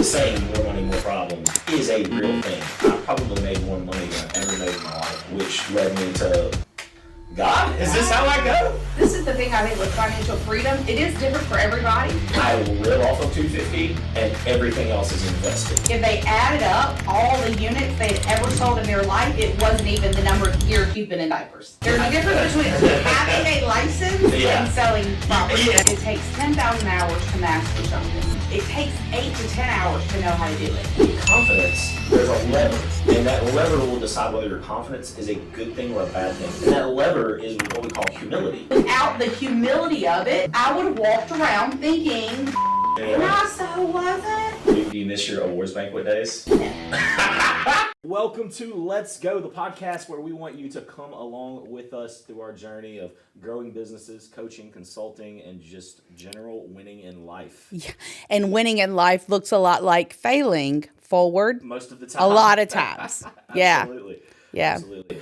saying more money, more problems is a real thing. I probably made more money than I've ever made in my life, which led me to God, is this how I go? This is the thing I think with financial freedom. It is different for everybody. I live off of $250 and everything else is invested. If they added up all the units they'd ever sold in their life, it wasn't even the number of years you've been in diapers. There's a difference between having a license and selling property. Yeah. It takes 10,000 hours to master something. It takes 8 to 10 hours to know how to do it. Confidence, there's a lever, and that lever will decide whether your confidence is a good thing or a bad thing. And that lever is what we call humility. Without the humility of it, I would have walked around thinking, nah, so wasn't. Do you miss your awards banquet days? Welcome to Let's Go, the podcast where we want you to come along with us through our journey of growing businesses, coaching, consulting, and just general winning in life. Yeah. And winning in life looks a lot like failing forward. Most of the time. A lot of times. Yeah. Absolutely. Yeah. Absolutely.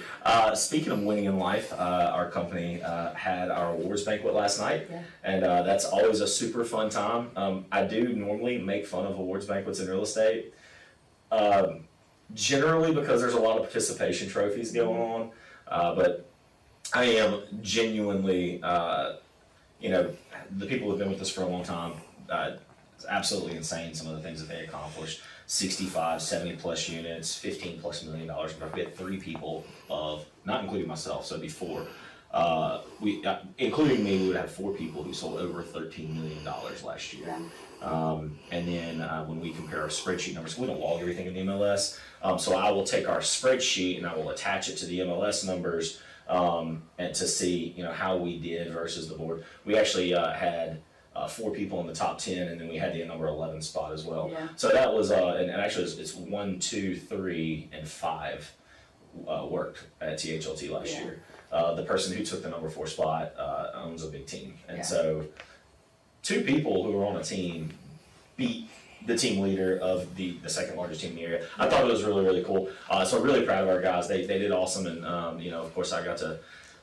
Speaking of winning in life, our company had our awards banquet last night, and that's always a super fun time. I do normally make fun of awards banquets in real estate, generally because there's a lot of participation trophies going on, but I am genuinely, the people who've been with us for a long time, it's absolutely insane some of the things that they accomplished. 65, 70 plus units, $15 plus $1 million. We had 3 people not including myself, so it'd be 4. Including me, we would have 4 people who sold over $13 million last year. And then when we compare our spreadsheet numbers, we don't log everything in the MLS. So I will take our spreadsheet and I will attach it to the MLS numbers and to see how we did versus the board. We actually had 4 people in the top 10, and then we had the number 11 spot as well. Yeah. So that was, and actually it's 1, 2, 3, and 5 worked at THLT last year. The person who took the number 4 spot owns a big team, and so 2 people who were on a team beat the team leader of the second largest team in the area. I thought it was really, really cool. So I'm really proud of our guys. They did awesome, and of course I got to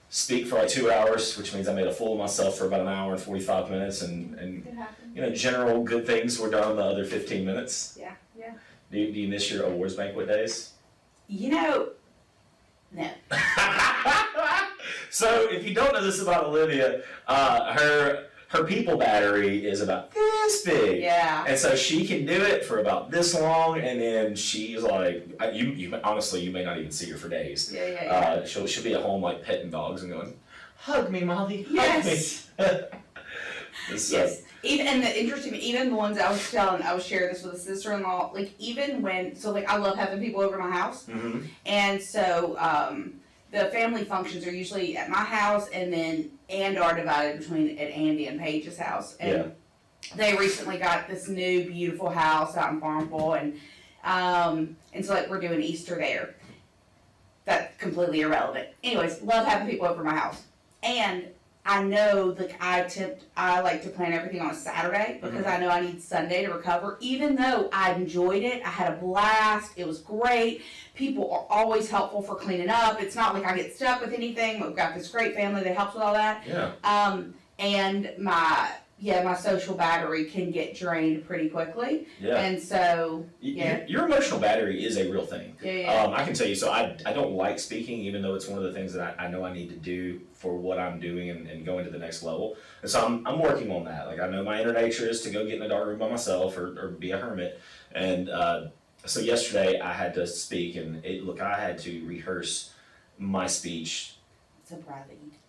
speak for like 2 hours, which means I made a fool of myself for about an hour and 45 minutes, and general good things were done the other 15 minutes. Yeah. Do you miss your awards banquet days? No. So if you don't know this about Olivia, her people battery is about this big. Yeah. And so she can do it for about this long, and then she's like, you honestly, you may not even see her for days. Yeah. She'll be at home like petting dogs and going, hug me, Molly. Yes. Hug me. Yes. Even the ones I was sharing this with a sister-in-law, like even when, I love having people over my house. Mm-hmm. And so, the family functions are usually at my house and are divided between at Andy and Paige's house. And they recently got this new beautiful house out in Farmville, and so we're doing Easter there. That's completely irrelevant. Anyways, love having people over my house. And I know I like to plan everything on a Saturday because I know I need Sunday to recover. Even though I enjoyed it, I had a blast, it was great. People are always helpful for cleaning up. It's not like I get stuck with anything. We've got this great family that helps with all that. Yeah. And my social battery can get drained pretty quickly. Yeah. And so, Your emotional battery is a real thing. Yeah. I can tell you, so I don't like speaking, even though it's one of the things that I know I need to do for what I'm doing and going to the next level. And so I'm working on that. Like, I know my inner nature is to go get in a dark room by myself or be a hermit. And so yesterday I had to speak, and I had to rehearse my speech. So proud that you did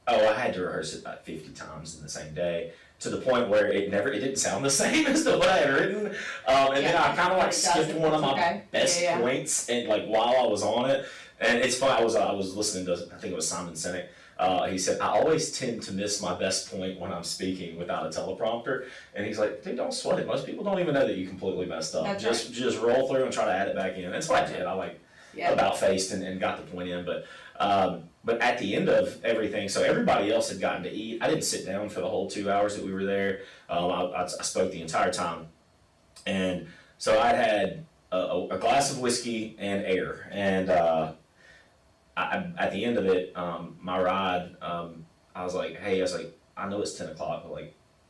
Oh, I had to rehearse it about 50 times in the same day, to the point where it didn't sound the same as what I had written. And then I kind of skipped one of my best points, and while I was on it. And it's funny, I was listening to, I think it was Simon Sinek. He said, I always tend to miss my best point when I'm speaking without a teleprompter. And he's like, dude, don't sweat it. Most people don't even know that you completely messed up. That's just roll through and try to add it back in. That's what I did. I about faced and got the point in. But at the end of everything, so everybody else had gotten to eat. I didn't sit down for the whole 2 hours that we were there. I spoke the entire time. And so I had a glass of whiskey and air. And at the end of it, my ride, I was like, I know it's 10 o'clock, but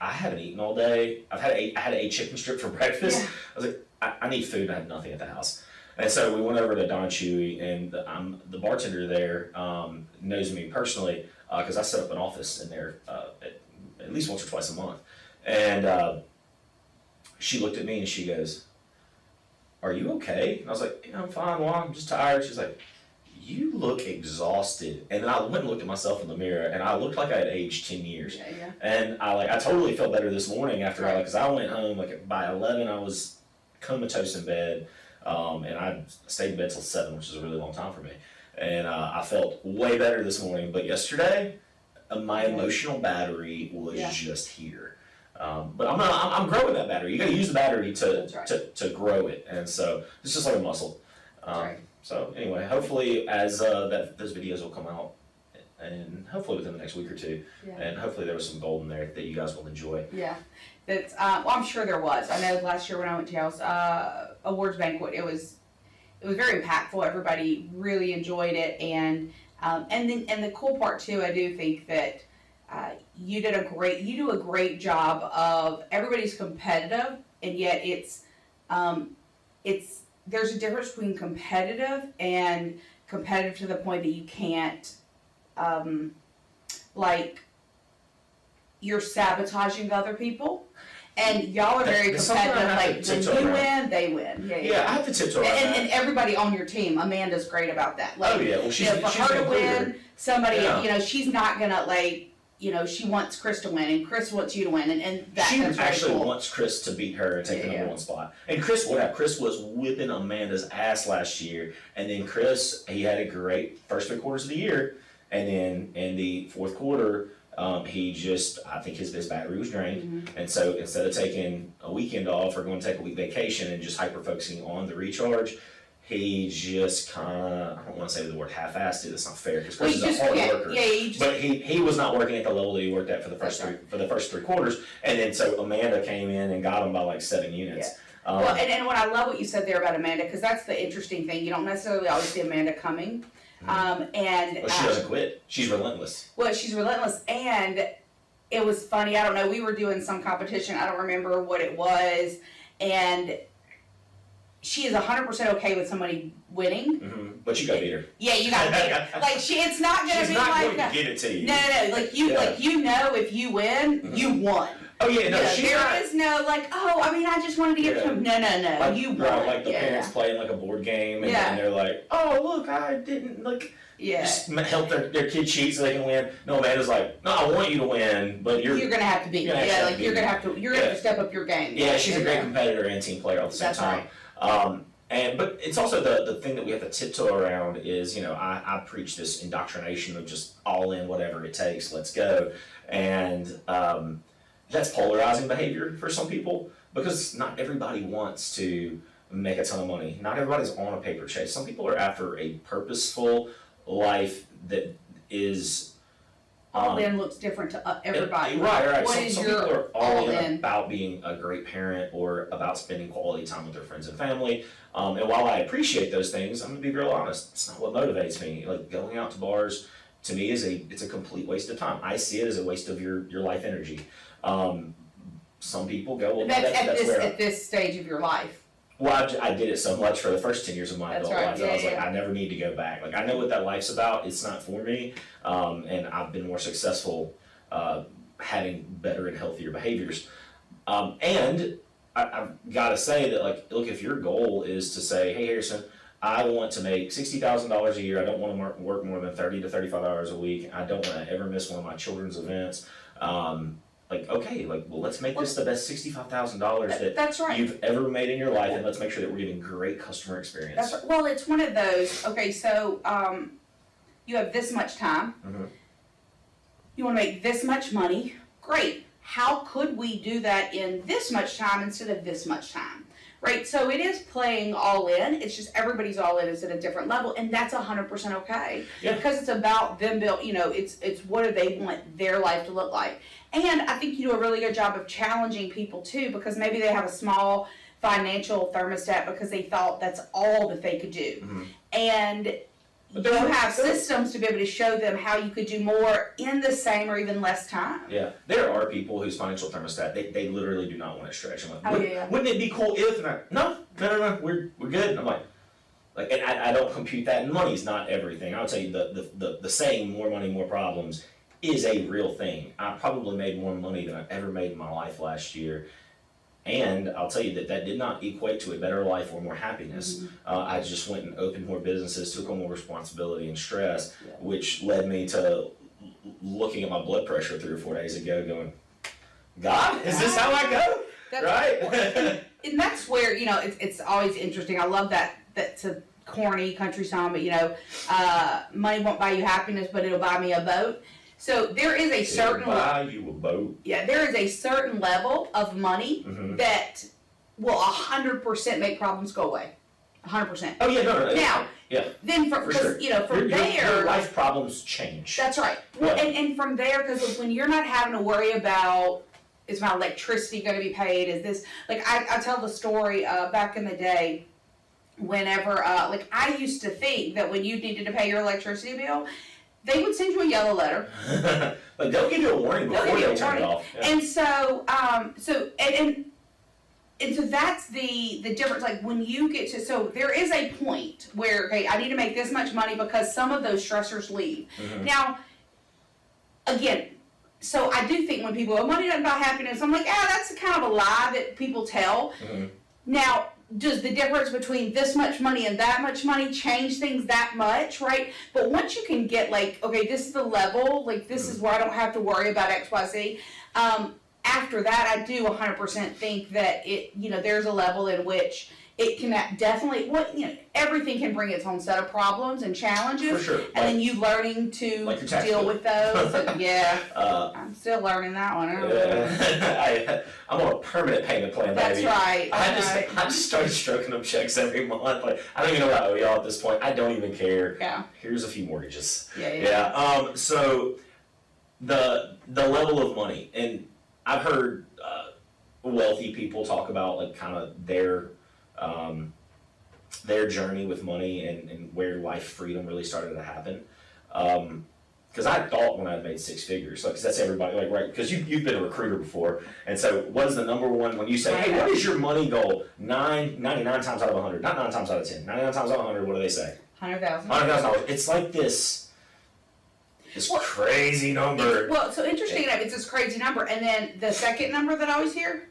I haven't eaten all day. I had to eat chicken strip for breakfast. Yeah. I was like, I need food. I had nothing at the house. And so we went over to Don Chewy, and the bartender there knows me personally because I set up an office in there at least once or twice a month. And she looked at me and she goes, "Are you okay?" And I was like, "Yeah, I'm fine. Well, I'm just tired." She's like, "You look exhausted." And then I went and looked at myself in the mirror, and I looked like I had aged 10 years. Yeah. And I totally felt better this morning after Right. because I went home like by 11, I was comatose in bed. And I stayed in bed till 7, which is a really long time for me. And I felt way better this morning. But yesterday, my emotional battery was just here. But I'm growing that battery. You got to use the battery to grow it. And so it's just like a muscle. Right. So anyway, hopefully as those videos will come out, and hopefully within the next week or two, and hopefully there was some gold in there that you guys will enjoy. Yeah, that's. Well, I'm sure there was. I know last year when I went to y'all's awards banquet, it was very impactful. Everybody really enjoyed it, and the cool part too, I do think that you do a great job of everybody's competitive, and yet it's there's a difference between competitive and competitive to the point that you can't like you're sabotaging other people, and y'all are very That's something competitive. I have Like to when tiptoe you around. win, they win. Yeah, I have to tiptoe around that. And everybody on your team, Amanda's great about that. Like, Oh yeah, well she's for her to been win, clear. somebody, Yeah. she's not gonna like, she wants Chris to win, and Chris wants you to win, and that's She very actually cool. wants Chris to beat her and take the Yeah. number 1 spot. And Chris would have. Chris was whipping Amanda's ass last year, and then Chris, he had a great first 3 quarters of the year, and then in the 4th quarter, I think his battery was drained, Mm-hmm. and so instead of taking a weekend off or going to take a week vacation and just hyper focusing on the recharge, he just kind of, I don't want to say the word half-assed it. That's not fair because Well, Chris you is a hard just, worker. you just, But he was not working at the level that he worked at for the first That's 3 quarters, and then so Amanda came in and got him by like 7 units. well, and what I love what you said there about Amanda, because that's the interesting thing. You don't necessarily always see Amanda coming, and But she doesn't quit. She's relentless. well, she's relentless, and it was funny. I don't know. We were doing some competition. I don't remember what it was, and she is 100% okay with somebody winning. Mm-hmm. But you got to beat her. Yeah, you got to beat her. Like it's not gonna She's be not like going that. to give it to you. No. Like if you win, you won. Oh yeah, no, she's there not. is no like, I just wanted to give him. No, Like, you won. like the parents playing like a board game, and, and they're like, "Oh, look, I didn't like." Just help their kid cheat so they can win. No, Amanda's like, "No, I want you to win, but you're gonna have to beat. you're gonna have to you're gonna have to step up your game. Yeah, she's a great competitor and team player at the same That's time. right. But it's also the thing that we have to tiptoe around is, I preach this indoctrination of just all in, whatever it takes, let's go. And that's polarizing behavior for some people because not everybody wants to make a ton of money. Not everybody's on a paper chase. Some people are after a purposeful life that is All in looks different to everybody. Right. What Some is people your are all all in in? about being a great parent or about spending quality time with their friends and family. And while I appreciate those things, I'm gonna be real honest. It's not what motivates me. Like going out to bars to me it's a complete waste of time. I see it as a waste of your life energy. Some people go, well, That's where at this stage of your life. well, I did it so much for the first 10 years of my That's adult right. life that I was like, Yeah. I never need to go back. Like, I know what that life's about. It's not for me. And I've been more successful having better and healthier behaviors. And I've got to say that, like, look, if your goal is to say, hey, Harrison, I want to make $60,000 a year. I don't want to work more than 30 to 35 hours a week. I don't want to ever miss one of my children's events. Well, let's make this the best $65,000 that That's right. you've ever made in your life, and let's make sure that we're giving great customer experience. That's right. Well, it's one of those. Okay, so you have this much time. Mhm. You want to make this much money. Great. How could we do that in this much time instead of this much time? Right. So it is playing all in. It's just everybody's all in is at a different level, and that's 100% okay. Yeah. Because it's about them built. It's what do they want their life to look like. And I think you do a really good job of challenging people too, because maybe they have a small financial thermostat because they thought that's all that they could do. Mhm. And But you they're- have systems to be able to show them how you could do more in the same or even less time. Yeah, there are people whose financial thermostat, they literally do not want to stretch. I'm like, Oh, yeah. wouldn't it be cool if? And no, we're good. And I'm like, and I don't compute that. And money's not everything. I'll tell you, the saying, more money, more problems, is a real thing. I probably made more money than I've ever made in my life last year. And I'll tell you that did not equate to a better life or more happiness. I just went and opened more businesses, took on more responsibility and stress, which led me to looking at my blood pressure 3 or 4 days ago going, God, is this how I go? Right? And that's where, it's always interesting. I love that's a corny country song, but money won't buy you happiness, but it'll buy me a boat. So there is a certain buy you a boat. Yeah, there is a certain level of money that will 100% make problems go away. 100%. Oh yeah, no. Now, then for sure. From there, your life problems change. That's right. Well, and from there, because when you're not having to worry about, is my electricity going to be paid? Is this, I tell the story back in the day, whenever, I used to think that when you needed to pay your electricity bill, they would send you a yellow letter. Like they'll give you a warning before they turn it off. Yeah. And so, so that's the difference. Like when you get to, so there is a point where, okay, I need to make this much money because some of those stressors leave. Now, again, so I do think when people go, money doesn't buy happiness, I'm like, that's kind of a lie that people tell. Now, does the difference between this much money and that much money change things that much, right? But once you can get okay, this is the level, this is where I don't have to worry about X, Y, Z. After that, I do 100% think that there's a level in which it can definitely, everything can bring its own set of problems and challenges. For sure. And then you learning to deal with those. And I'm still learning that one. I'm on a permanent payment plan, That's baby. right. I just started stroking them checks every month. I don't even know what I owe y'all at this point. I don't even care. Yeah. Here's a few mortgages. Yeah. So the level of money, and I've heard wealthy people talk about kind of their journey with money and where life freedom really started to happen. Because I thought when I made 6 figures, because that's everybody, right? Because you've been a recruiter before, and so what is the number one when you say, hey, what is your money goal? 99 times out of 100, not 9 times out of 10, 99 times out of 100. What do they say? $100,000. $100,000. It's like this crazy number. So interesting enough, it's this crazy number, and then the second number that I always hear.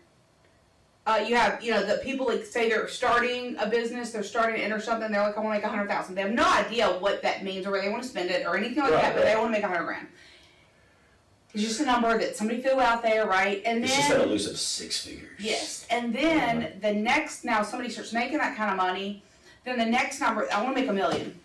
You have, the people say they're starting a business, they're starting to enter something, they're like, I want to make $100,000. They have no idea what that means or where they want to spend it or anything like that, but they want to make $100,000. It's just a number that somebody threw out there, right? And it's just that elusive 6 figures. Yes, and then the next, now somebody starts making that kind of money, then the next number, I want to make $1 million.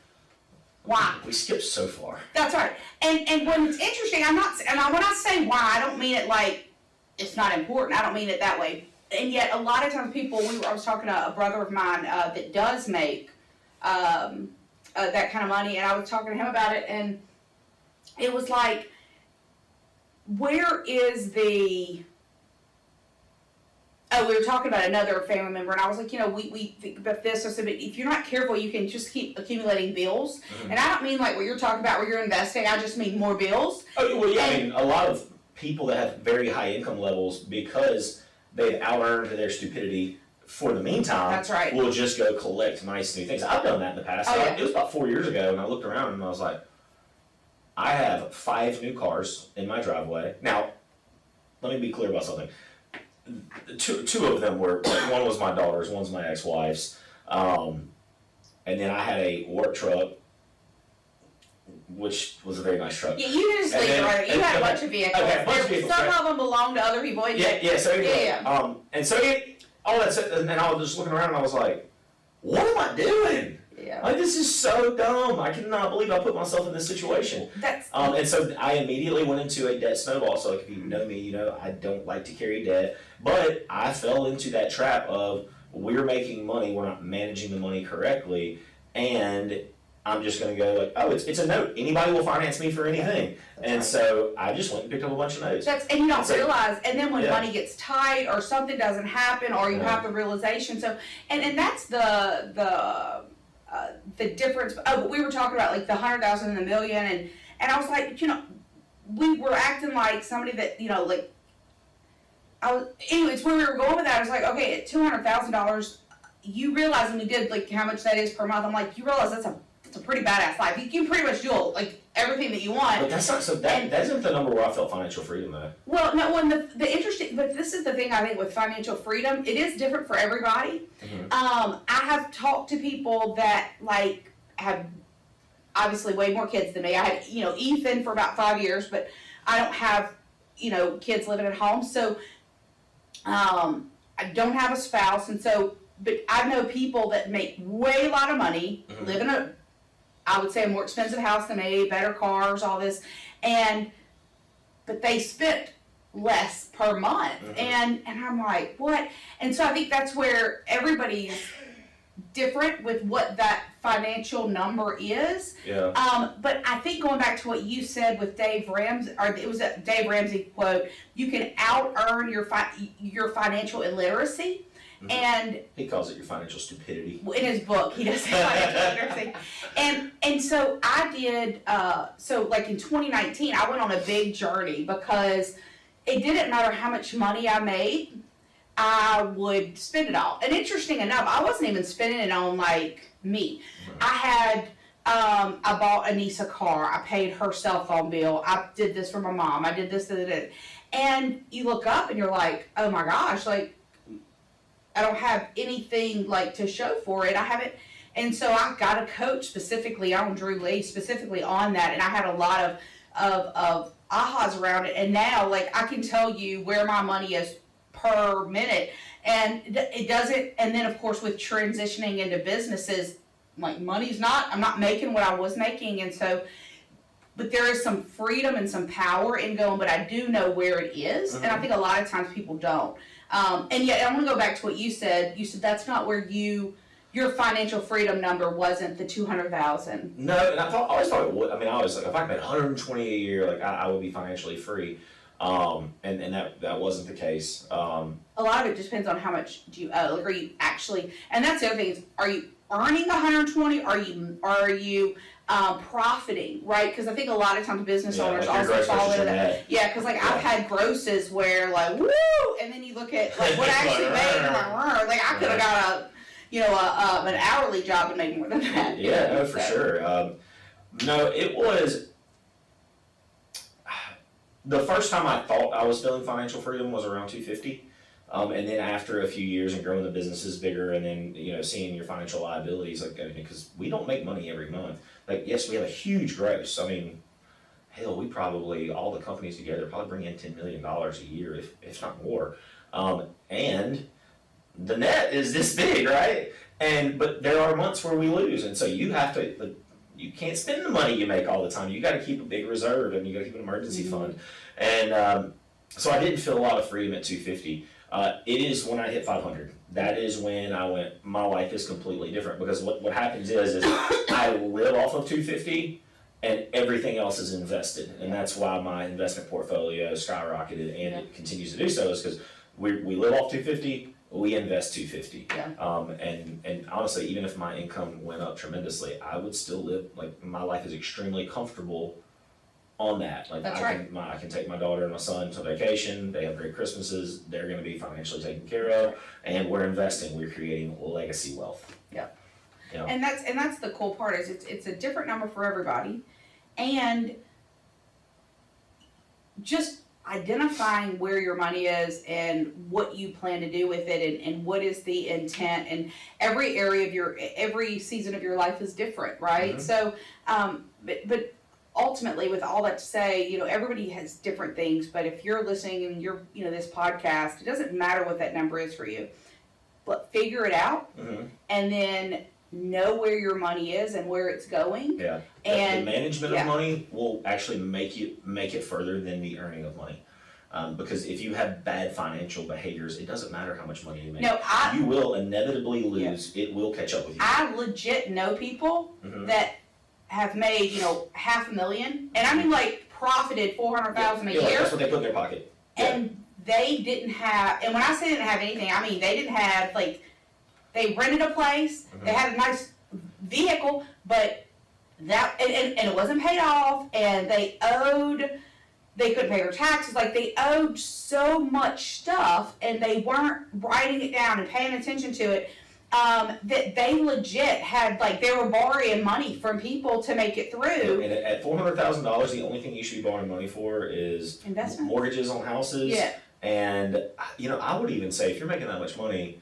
Why? We skipped so far. That's right. And when it's interesting, when I say why, I don't mean it like it's not important. I don't mean it that way. And yet, a lot of times people, I was talking to a brother of mine that does make that kind of money, and I was talking to him about it, and it was like, where is the... Oh, we were talking about another family member, and I was like, we think about this. I said, but if you're not careful, you can just keep accumulating bills. And I don't mean like what you're talking about where you're investing. I just mean more bills. Oh, well, yeah, I mean, a lot of people that have very high income levels, because they've out-earned their stupidity for the meantime, that's right, will just go collect nice new things. I've done that in the past. It was about 4 years ago, and I looked around, and I was like, I have 5 new cars in my driveway. Now, let me be clear about something. Two of them were, one was my daughter's, one's my ex-wife's, and then I had a work truck, which was a very nice truck. Yeah, you just leave it right. You had a bunch of vehicles. Okay, a bunch of vehicles, some of them belong to other people. So and so all that said, and then I was just looking around and I was like, what am I doing? Yeah. Like, this is so dumb. I cannot believe I put myself in this situation. And so I immediately went into a debt snowball. So if you know me, I don't like to carry debt, but I fell into that trap of we're making money, we're not managing the money correctly, and I'm just going to go like, oh, it's a note. Anybody will finance me for anything. So I just went and picked up a bunch of notes. And you don't realize, and then when money gets tight or something doesn't happen or you have the realization. So, and that's the the difference. Oh, we were talking about like the 100,000 and the million, and I was like, we were acting like somebody that like. Anyways, where we were going with that, I was like, okay, at $200,000, you realize, and we did like how much that is per month. I'm like, you realize that's a pretty badass life. You can pretty much do like everything that you want. But that's not so. That isn't the number where I felt financial freedom though. Well, no, when the interesting, but this is the thing I think with financial freedom, it is different for everybody. I have talked to people that like have obviously way more kids than me. I had Ethan for about 5 years, but I don't have kids living at home, so I don't have a spouse, and so but I know people that make way a lot of money, live in I would say a more expensive house than me, better cars, all this, but they spent less per month, and I'm like, what? And so I think that's where everybody's different with what that financial number is. Yeah. But I think going back to what you said with Dave Ramsey, or it was a Dave Ramsey quote, you can out earn your financial illiteracy. And he calls it your financial stupidity. In his book, he does say financial literacy. And so I did, so like in 2019, I went on a big journey because it didn't matter how much money I made, I would spend it all. And interesting enough, I wasn't even spending it on like me. I bought a niece a car. I paid her cell phone bill. I did this for my mom. I did this. And you look up and you're like, oh my gosh, like I don't have anything like to show for it. I haven't. And so I got a coach specifically on Drew Lee, specifically on that. And I had a lot of ahas around it. And now like I can tell you where my money is per minute, and it doesn't. And then of course with transitioning into businesses, like I'm not making what I was making, and so, but there is some freedom and some power in going, but I do know where it is, and I think a lot of times people don't. And yet I want to go back to what you said. You said that's not where your financial freedom number wasn't the 200,000. No, and I always thought it would. I mean, I was like, if I made 120 a year, like I would be financially free. And that wasn't the case. A lot of it just depends on how much do you owe. Like, are you actually? And that's the other thing is, are you earning 120? Are you profiting? Right? Because I think a lot of times business owners like also fall into that. Net. Yeah, because like I've had grosses where like woo, and then you look at like what I actually made, and like I could have got an hourly job and made more than that. Yeah, no, for sure. No, it was. The first time I thought I was feeling financial freedom was around 250, and then after a few years and growing the businesses bigger, and then seeing your financial liabilities, like because we don't make money every month. Like yes, we have a huge gross. I mean, hell, we probably all the companies together probably bring in $10 million a year, if not more, and the net is this big, right? But there are months where we lose, and so you have to. You can't spend the money you make all the time. You got to keep a big reserve, and you got to keep an emergency fund. And so I didn't feel a lot of freedom at 250. It is when I hit 500. That is when I went, my life is completely different, because what happens is I live off of 250 and everything else is invested. And that's why my investment portfolio skyrocketed, and it continues to do so, is because we live off 250. We invest 250. And honestly, even if my income went up tremendously, I would still live, like, my life is extremely comfortable on that. Like, I can take my daughter and my son to vacation. They have great Christmases. They're going to be financially taken care of, and we're investing. We're creating legacy wealth. And that's the cool part, is it's a different number for everybody, and just identifying where your money is and what you plan to do with it, and what is the intent, and every area of every season of your life is different, right? So but ultimately, with all that to say, everybody has different things, but if you're listening and you're this podcast, it doesn't matter what that number is for you, but figure it out, and then know where your money is and where it's going. And the management of money will actually make it further than the earning of money. Because if you have bad financial behaviors, it doesn't matter how much money you make. You will inevitably lose. It will catch up with you. I legit know people that have made, $500,000, and I mean like profited $400,000 a year. That's what they put in their pocket. And they didn't have, and when I say they didn't have anything, I mean they didn't have, like, they rented a place, they had a nice vehicle, but that, and it wasn't paid off, and they couldn't pay their taxes, like they owed so much stuff, and they weren't writing it down and paying attention to it, that they legit had, like, they were borrowing money from people to make it through. And at $400,000, the only thing you should be borrowing money for is Investment. mortgages on houses. Yeah. And, I would even say, if you're making that much money,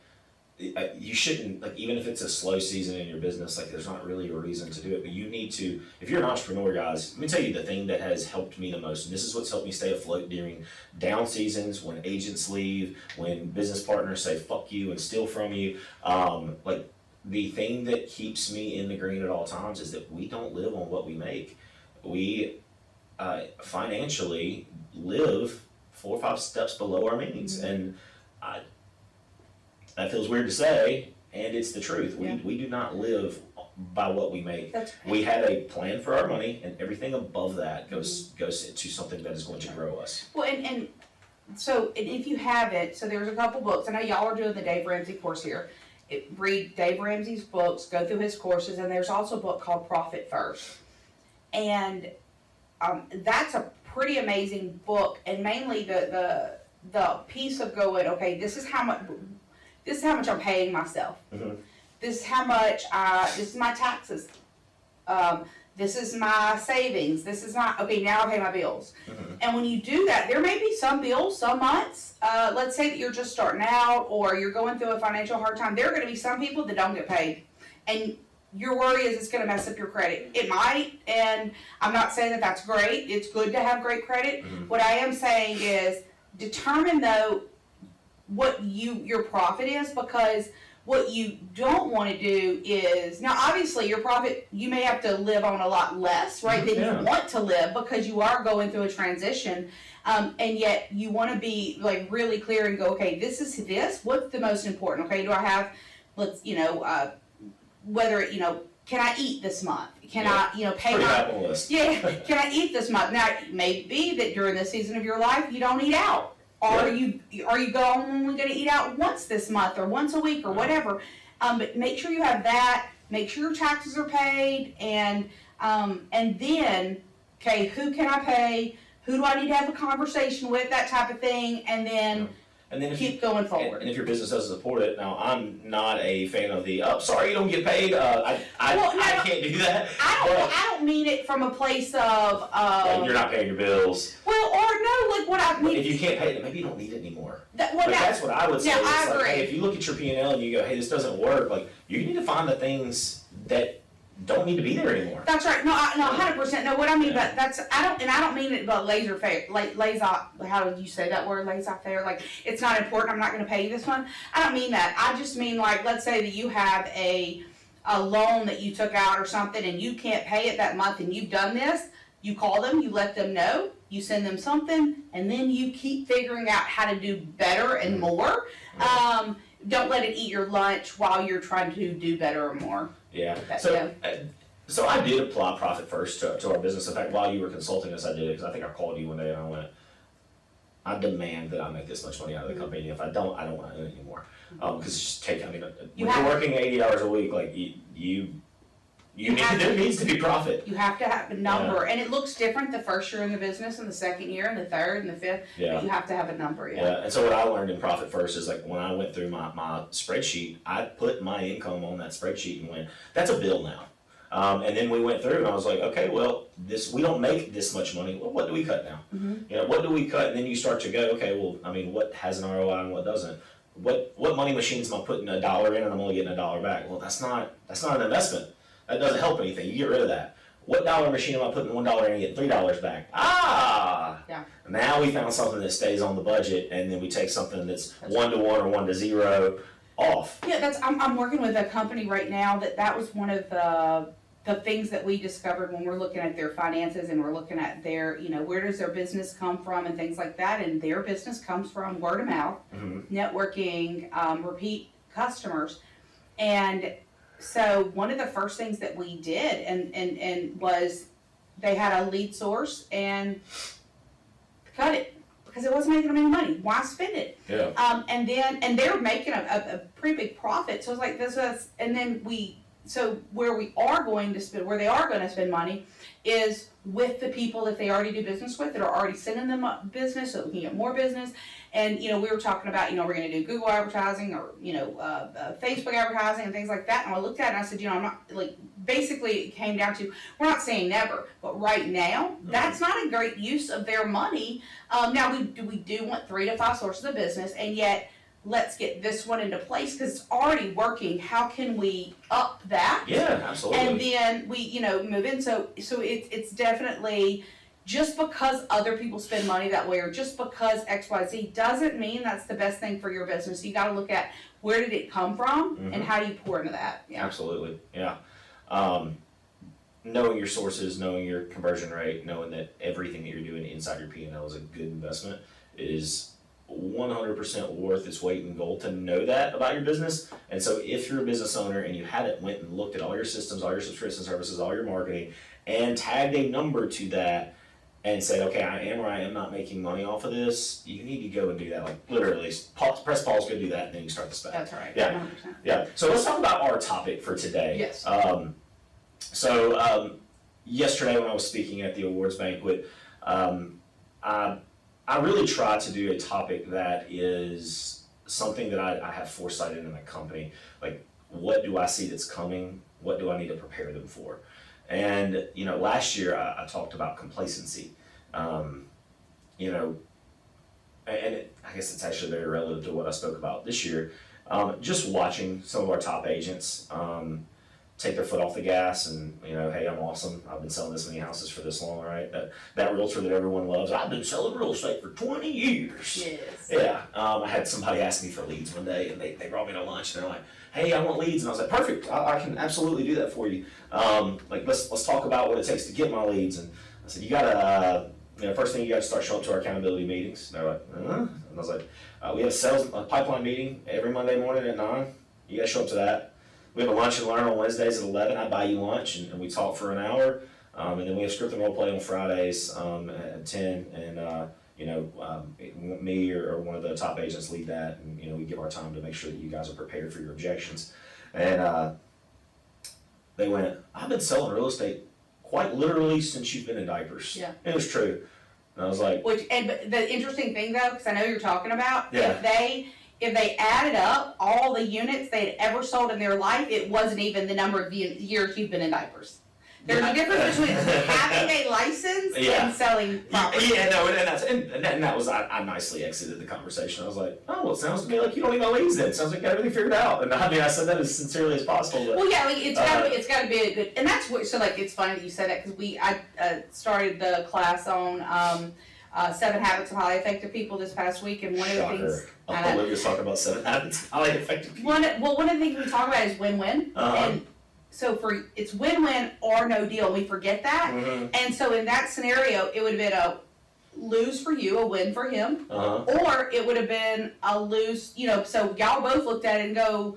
you shouldn't, like, even if it's a slow season in your business, like, there's not really a reason to do it, but you need to, if you're an entrepreneur, guys, let me tell you the thing that has helped me the most, and this is what's helped me stay afloat during down seasons, when agents leave, when business partners say fuck you and steal from you, like, the thing that keeps me in the green at all times is that we don't live on what we make. We, financially live 4 or 5 steps below our means, and that feels weird to say, and it's the truth. We do not live by what we make. That's right. We have a plan for our money, and everything above that goes to something that is going to grow us. Well, and if you have it, so there's a couple books. I know y'all are doing the Dave Ramsey course here. Read Dave Ramsey's books, go through his courses, and there's also a book called Profit First. And that's a pretty amazing book, and mainly the piece of going, okay, this is how much I'm paying myself. Mm-hmm. This is how much this is my taxes. This is my savings. This is my, okay, now I pay my bills. Mm-hmm. And when you do that, there may be some bills, some months, let's say that you're just starting out or you're going through a financial hard time, there are gonna be some people that don't get paid. And your worry is it's gonna mess up your credit. It might, and I'm not saying that that's great. It's good to have great credit. Mm-hmm. What I am saying is determine though what your profit is, because what you don't want to do is, now obviously your profit, you may have to live on a lot less, right, than you want to live, because you are going through a transition, and yet you want to be like really clear and go, okay, what's the most important, okay, do I have, whether, can I eat this month? Can I, pay Pretty my, high on the list. yeah, can I eat this month? Now, it may be that during this season of your life, you don't eat out. Are you only going to eat out once this month or once a week or whatever? But make sure you have that. Make sure your taxes are paid, and then, okay, who can I pay? Who do I need to have a conversation with? That type of thing, and then if keep going forward. And if your business doesn't support it, now I'm not a fan of the sorry you don't get paid. I can't do that. I don't mean it from a place of you're not paying your bills. Well, or no, like what I mean. If you can't pay it, maybe you don't need it anymore. That's what I would say. Yeah, I It's agree. like, hey, if you look at your P&L and you go, hey, this doesn't work, like you need to find the things that don't need to be there anymore. That's right. No, 100%. No, what I mean, but I don't mean it, but how did you say that word, laissez-faire? Like, it's not important, I'm not gonna pay you this one. I don't mean that. I just mean, like, let's say that you have a loan that you took out or something and you can't pay it that month and you've done this, you call them, you let them know, you send them something, and then you keep figuring out how to do better and more. Don't let it eat your lunch while you're trying to do better or more. Yeah. That- So I did apply Profit First to our business. In fact, while you were consulting us, I did it because I think I called you one day and I went, I demand that I make this much money out of the company. If I don't want to own it anymore. Because it's just when you're working 80 hours a week, like there needs to be profit. You have to have a number, and it looks different the first year in the business, and the second year, and the third, and the fifth. Yeah. But you have to have a number. Yeah. And so what I learned in Profit First is like when I went through my spreadsheet, I put my income on that spreadsheet and went, that's a bill now. And then we went through and I was like, okay, well, we don't make this much money. Well, what do we cut now? Mm-hmm. What do we cut? And then you start to go, okay, well, I mean, what has an ROI and what doesn't? What money machines am I putting $1 in and I'm only getting $1 back? Well, that's not an investment. That doesn't help anything. You get rid of that. What dollar machine am I putting $1 in and get $3 back? Yeah. Now we found something that stays on the budget, and then we take something that's 1-to-1 or 1-to-0 off. Yeah, I'm working with a company right now that was one of the things that we discovered when we're looking at their finances and we're looking at their, where does their business come from and things like that. And their business comes from word of mouth, networking, repeat customers. And so one of the first things that we did and was they had a lead source and cut it because it wasn't making them any money. Why spend it? Yeah. And they were making a pretty big profit. So it was like and then we so where they are going to spend money is with the people that they already do business with, that are already sending them up business, so we can get more business. And, we were talking about, we're gonna do Google advertising or, Facebook advertising and things like that. And I looked at it and I said, I'm not, basically it came down to, we're not saying never, but right now, that's not a great use of their money. Now we do want 3 to 5 sources of business, and yet let's get this one into place because it's already working. How can we up that? Yeah, absolutely. And then we, move in. So it's definitely, just because other people spend money that way, or just because XYZ, doesn't mean that's the best thing for your business. You got to look at where did it come from and how do you pour into that. Yeah. Absolutely. Yeah. Knowing your sources, knowing your conversion rate, knowing that everything that you're doing inside your P&L is a good investment is 100% worth its weight in gold to know that about your business. And so if you're a business owner and you hadn't went and looked at all your systems, all your subscription services, all your marketing, and tagged a number to that and said, okay, I am or I am not making money off of this, you need to go and do that. Like literally, press pause, go do that, and then you start to spend. That's right. Yeah. 100%. Yeah. So let's talk about our topic for today. Yes. Yesterday when I was speaking at the awards banquet, I really try to do a topic that is something that I have foresight in the company. Like, what do I see that's coming? What do I need to prepare them for? And, last year I talked about complacency. I guess it's actually very relative to what I spoke about this year. Just watching some of our top agents take their foot off the gas and, hey, I'm awesome. I've been selling this many houses for this long, right? That realtor that everyone loves. I've been selling real estate for 20 years. Yes. Yeah. I had somebody ask me for leads one day, and they brought me to lunch, and they're like, hey, I want leads. And I was like, perfect. I can absolutely do that for you. Let's talk about what it takes to get my leads. And I said, you gotta, first thing you gotta start showing up to our accountability meetings. And they're like, And I was like, we have a pipeline meeting every Monday morning at 9. You gotta show up to that. We have a lunch and learn on Wednesdays at 11. I buy you lunch and we talk for an hour. And then we have script and role play on Fridays at 10. And, me or one of the top agents lead that. And, we give our time to make sure that you guys are prepared for your objections. And they went, I've been selling real estate quite literally since you've been in diapers. Yeah. It was true. And I was like. But the interesting thing though, because I know you're talking about, Yeah. if they added up all the units they had ever sold in their life, it wasn't even the number of years you've been in diapers. There's a difference between having a license and selling property. Yeah, no, and that was, I nicely exited the conversation. I was like, oh, well, it sounds to me like you don't need no leads then. It sounds like you got everything figured out. And I said that as sincerely as possible. But, well, yeah, it's gotta be a good, and that's what, so it's funny that you said that, because I started the class on, 7 Habits of Highly Effective People this past week, and one of the things. Olivia's talking about 7 habits of highly effective people. One of the things we talk about is win-win. And so it's win-win or no deal. We forget that. Mm-hmm. And so in that scenario, it would have been a lose for you, a win for him. Or it would have been a lose, so y'all both looked at it and go,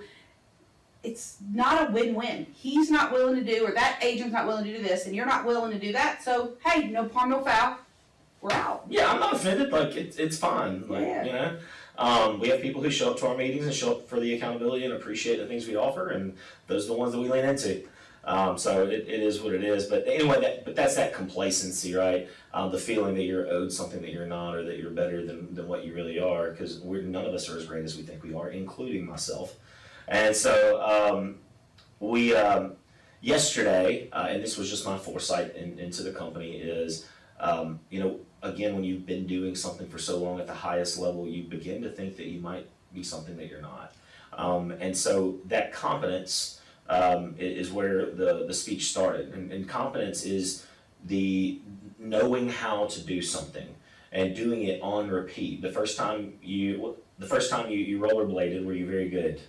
it's not a win-win. He's not willing to do, or that agent's not willing to do this, and you're not willing to do that. So, hey, no harm, no foul. We're out. Yeah, I'm not offended. Like, it's fine. Like, Yeah. we have people who show up to our meetings and show up for the accountability and appreciate the things we offer, and those are the ones that we lean into. So it is what it is. But anyway, that's that complacency, right? The feeling that you're owed something that you're not, or that you're better than what you really are, because none of us are as great as we think we are, including myself. And so we yesterday, and this was just my foresight into the company, is again, when you've been doing something for so long at the highest level, you begin to think that you might be something that you're not. And so that competence is where the speech started. And competence is the knowing how to do something and doing it on repeat. The first time you rollerbladed, were you very good?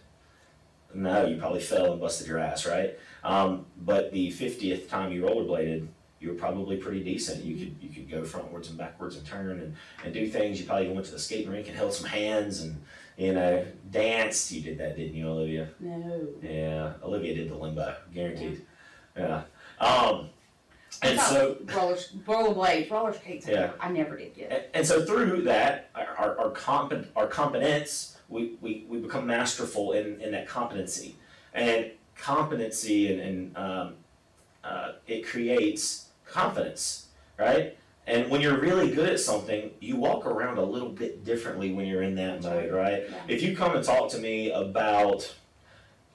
No, you probably fell and busted your ass, right? But the 50th time you rollerbladed, you were probably pretty decent. You could go frontwards and backwards and turn and do things. You probably even went to the skating rink and held some hands and danced. You did that, didn't you, Olivia? No. Yeah, Olivia did the limbo, guaranteed. Yeah. And It's so rollerblades, roller skates. Yeah. I never did get. and so through that, our competence, we become masterful in that competency. And competency it creates confidence, right? And when you're really good at something, you walk around a little bit differently when you're in that mode, right? Yeah. If you come and talk to me about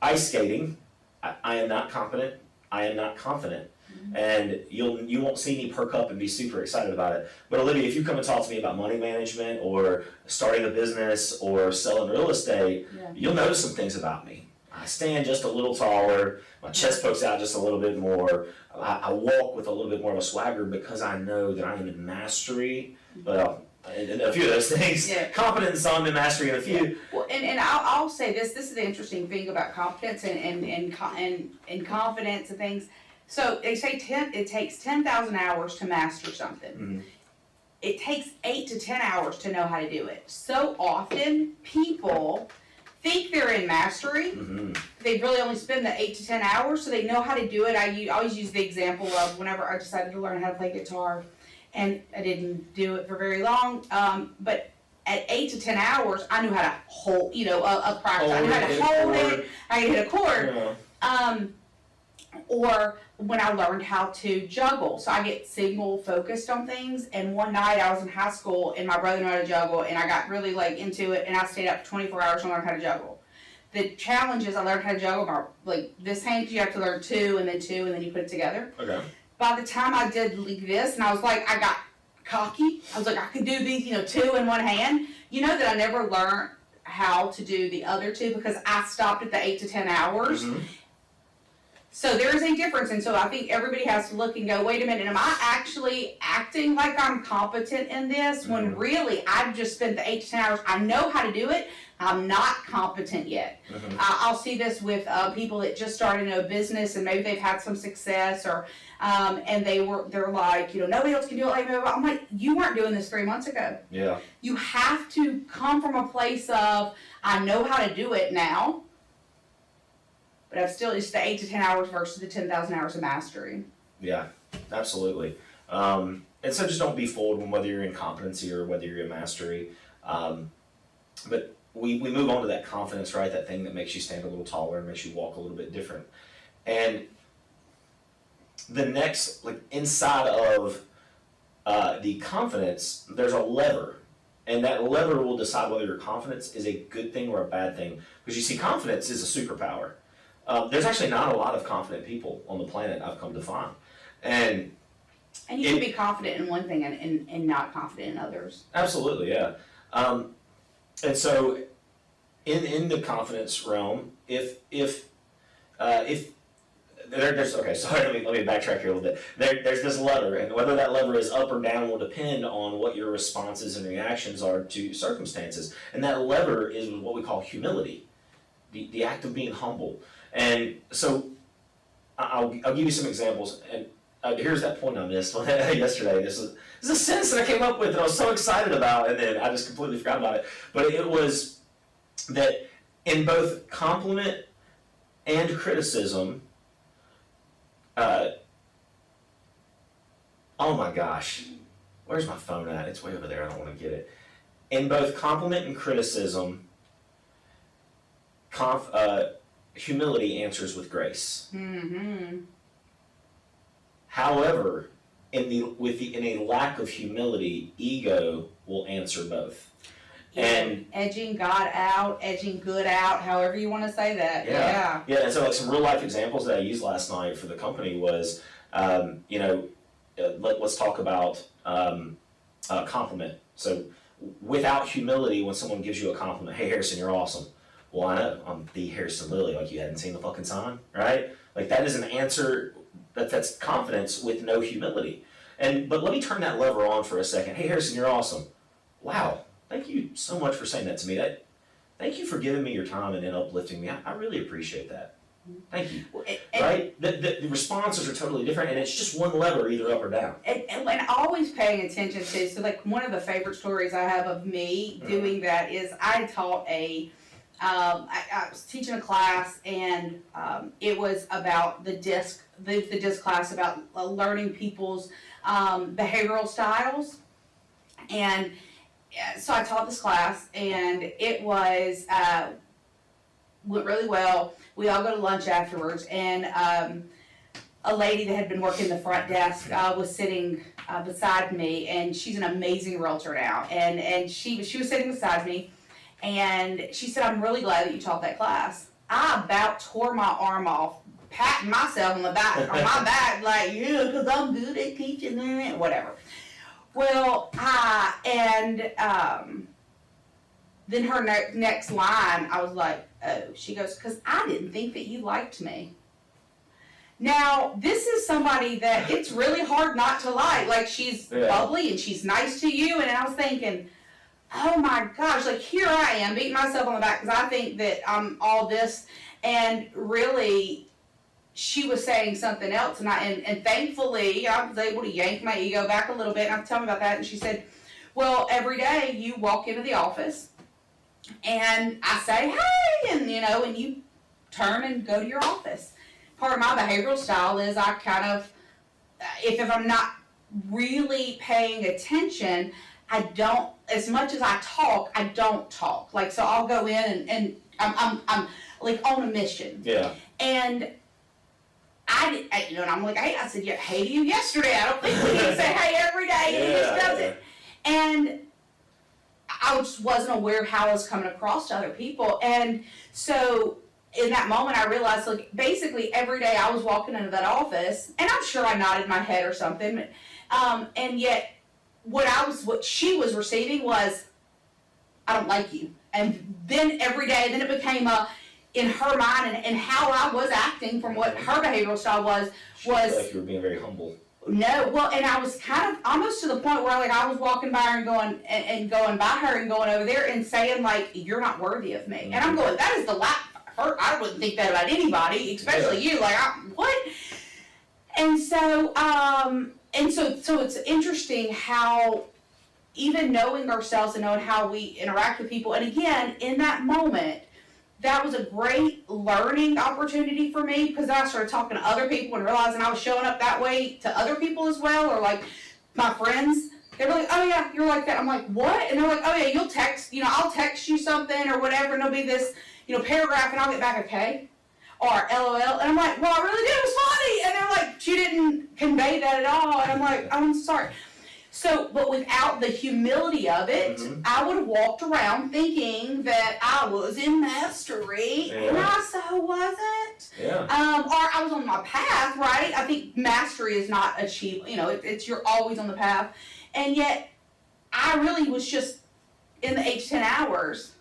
ice skating, I am not competent, I am not confident. And you won't see me perk up and be super excited about it. But Olivia, if you come and talk to me about money management or starting a business or selling real estate, you'll notice some things about me. I stand just a little taller, my chest pokes out just a little bit more, I walk with a little bit more of a swagger because I know that I am in mastery. Well, in a few of those things, competence on the mastery in a few. Well, and I'll say this is the interesting thing about competence and confidence and things. So they say it takes 10,000 hours to master something. Mm-hmm. It takes 8 to 10 hours to know how to do it. So often people think they're in mastery. Mm-hmm. They really only spend the 8 to 10 hours, so they know how to do it. I always use the example of whenever I decided to learn how to play guitar, and I didn't do it for very long, but at 8 to 10 hours, I knew how to hold, a practice. I knew how to hold it, I could hit a chord. Yeah. Or when I learned how to juggle. So I get single focused on things, and one night I was in high school and my brother knew how to juggle, and I got really into it, and I stayed up 24 hours to learn how to juggle. The challenge is I learned how to juggle this hand, you have to learn 2 and then you put it together. Okay. By the time I did this, and I was like, I got cocky. I was like, I could do these, 2 in one hand. You know that I never learned how to do the other 2 because I stopped at the 8 to 10 hours. Mm-hmm. So there is a difference, and so I think everybody has to look and go, wait a minute, am I actually acting like I'm competent in this when really I've just spent the 8 to 10 hours, I know how to do it, I'm not competent yet. Mm-hmm. I'll see this with people that just started a business and maybe they've had some success or and they're like, nobody else can do it like me. I'm like, you weren't doing this 3 months ago. Yeah. You have to come from a place of, I know how to do it now. But it's the 8 to 10 hours versus the 10,000 hours of mastery. Yeah, absolutely. And so just don't be fooled when whether you're in competency or whether you're in mastery. But we move on to that confidence, right? That thing that makes you stand a little taller and makes you walk a little bit different. And the next, inside of the confidence, there's a lever. And that lever will decide whether your confidence is a good thing or a bad thing. Because you see, confidence is a superpower. There's actually not a lot of confident people on the planet, I've come to find. And you can be confident in one thing and not confident in others. Absolutely, yeah. And so in the confidence realm, if there's okay, sorry, let me backtrack here a little bit. There's this lever, and whether that lever is up or down will depend on what your responses and reactions are to circumstances. And that lever is what we call humility, the act of being humble. And so I'll give you some examples. And here's that point I missed yesterday. This is a sentence that I came up with that I was so excited about, and then I just completely forgot about it. But it was that in both compliment and criticism, oh my gosh, where's my phone at? It's way over there. I don't want to get it. In both compliment and criticism, humility answers with grace. Mm-hmm. However, in a lack of humility, ego will answer both. And edging God out, edging good out, however you want to say that. Yeah. And so some real life examples that I used last night for the company was, let's talk about compliment. So without humility, when someone gives you a compliment, hey Harrison, you're awesome. Well, I know, I'm the Harrison Lilly, like you hadn't seen the fucking sign, right? Like that is an answer, that's confidence with no humility. But let me turn that lever on for a second. Hey Harrison, you're awesome. Wow, thank you so much for saying that to me. Thank you for giving me your time and then uplifting me. I really appreciate that. Thank you. Right? The responses are totally different, and it's just one lever, either up or down. And always paying attention to, so one of the favorite stories I have of me doing that is I taught I was teaching a class, and it was about the DISC class, about learning people's behavioral styles. And so I taught this class, and it was went really well. we all go to lunch afterwards, and a lady that had been working the front desk was sitting beside me, and she's an amazing realtor now, and she was sitting beside me, and she said, "I'm really glad that you taught that class." I about tore my arm off, patting myself on my back, like, yeah, because I'm good at teaching and whatever. Well, then her next line, I was like, oh, she goes, "Because I didn't think that you liked me." Now, this is somebody that it's really hard not to like. Like, she's bubbly and she's nice to you, and I was thinking, oh my gosh, like, here I am beating myself on the back because I think that I'm all this, and really, she was saying something else, and thankfully, I was able to yank my ego back a little bit, and I was telling her about that, and she said, well, every day you walk into the office, and I say, hey, and and you turn and go to your office. Part of my behavioral style is I kind of, if I'm not really paying attention, I don't, as much as I talk, I don't talk. Like, so I'll go in and I'm like on a mission. Yeah. And and I'm like, hey, I said, yeah, hey to you yesterday. I don't think we need to say hey every day, and he just does it. And I just wasn't aware of how I was coming across to other people. And so in that moment, I realized, like, basically every day I was walking into that office, and I'm sure I nodded my head or something, and yet what she was receiving was, I don't like you. And then every day, then it became in her mind, and how I was acting from what her behavioral style was. She felt like you were being very humble. No, well, and I was kind of almost to the point where, like, I was walking by her and going by her and going over there and saying, like, you're not worthy of me. Mm-hmm. And I'm going, that is the last. I wouldn't think that about anybody, especially you. Like, what? And so, so it's interesting how even knowing ourselves and knowing how we interact with people, and again, in that moment, that was a great learning opportunity for me, because I started talking to other people and realizing I was showing up that way to other people as well, or like my friends. They were like, oh yeah, you're like that. I'm like, what? And they're like, oh yeah, you'll text, I'll text you something or whatever, and there'll be this, paragraph, and I'll get back, okay, or LOL, and I'm like, well, I really did, it was funny, and they're like, she didn't convey that at all, and I'm like, I'm sorry. So, but without the humility of it, mm-hmm. I would have walked around thinking that I was in mastery, and I so wasn't. Yeah. Or I was on my path, right? I think mastery is not achievable. It's you're always on the path, and yet I really was just in the 8 to 10 hours.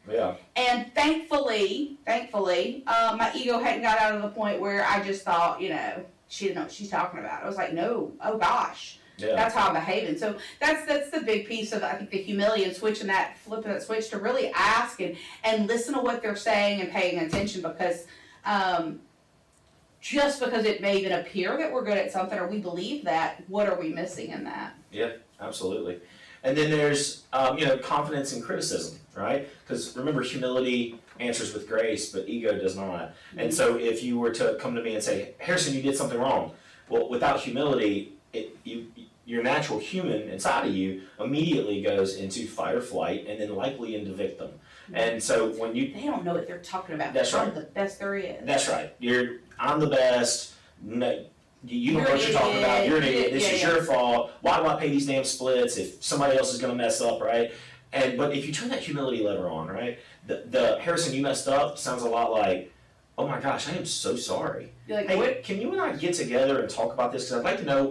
Yeah. And thankfully, my ego hadn't got out of the point where I just thought, she didn't know what she's talking about. I was like, no, oh gosh. Yeah. That's how I'm behaving. So that's the big piece of, I think, the humility and flipping that switch to really ask and listen to what they're saying and paying attention, because just because it may even appear that we're good at something or we believe that, what are we missing in that? Yeah, absolutely. And then there's confidence and criticism, right? Because remember, humility answers with grace, but ego does not. Mm-hmm. And so if you were to come to me and say, Harrison, you did something wrong. Well, without humility, your natural human inside of you immediately goes into fight or flight, and then likely into victim. And so when they don't know what they're talking about. That's right. I'm the best there is. That's right. I'm the best. No, you don't know what you're talking about. You're an idiot. This is your fault. Why do I pay these damn splits if somebody else is going to mess up, right? But if you turn that humility lever on, right, the Harrison, you messed up sounds a lot like, oh my gosh, I am so sorry. You're like, hey, can you and I get together and talk about this? Because I'd like to know